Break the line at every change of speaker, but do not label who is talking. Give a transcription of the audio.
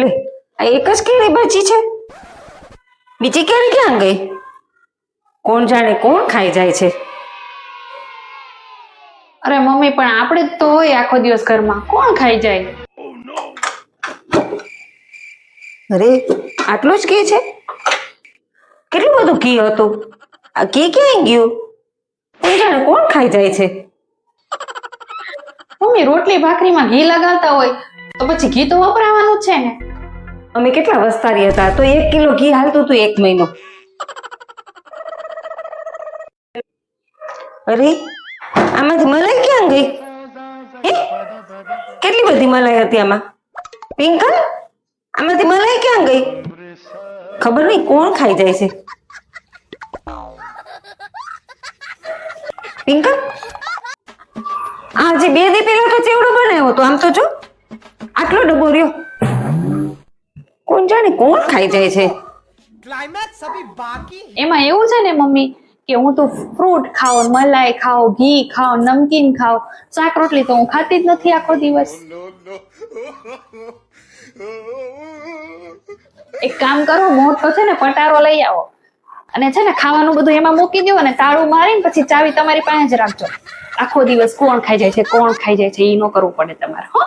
લે, આ એક જ કેળી બચી છે? બીજી કેળી ક્યાં ગઈ? કોણ જાણે કોણ ખાઈ જાય છે?
અરે મમ્મી, પણ આપણે જ તો હોય આખો દિવસ ઘરમાં, કોણ ખાઈ જાય?
અરે, આટલું જ ઘી છે? કેટલું બધું ઘી હતું? આ ઘી ક્યાં ગયું? કોણ જાણે કોણ ખાઈ જાય છે?
મમ્મી, રોટલી ભાખરીમાં ઘી લગાવતા હોય તો પછી ઘી તો વપરાવાનું જ છે ને.
અમે કેટલા વસ્તારી હતા તો 1 કિલો ઘી હાલતું હતું 1 મહિનો. અરે, આમાંથી મલાઈ ક્યાં ગઈ? હે? કેટલી બધી મલાઈ હતી આમાં? પિંકલ, આમાંથી મલાઈ ક્યાં ગઈ? ખબર નહીં કોણ ખાઈ જાય છે. પિંકલ, આજે 2 દી પહેલા તો ચેવડો બનાવ્યો હતો. આમ તો જો આટલો ડબ્બો રહ્યો. કોણ જાણે કોણ ખાઈ જાય છે?
क्लाइमैक्स अभी बाकी है।
એમાં એવું છે ને મમ્મી કે હું તો ફ્રૂટ ખાઉં, મલાઈ ખાઉં, ઘી ખાઉં, નમકીન ખાઉં, શાક રોટલી તો હું ખાતી જ નથી આખો દિવસ. એક કામ કરો, મોટો છે ને પટારો લઈ આવો અને છે ને ખાવાનું બધું એમાં મૂકી દો અને તાળું મારીને પછી ચાવી તમારી પાસે જ રાખજો. આખો દિવસ કોણ ખાઈ જાય છે, કોણ ખાઈ જાય છે એ ન કરવું પડે તમારે. હો.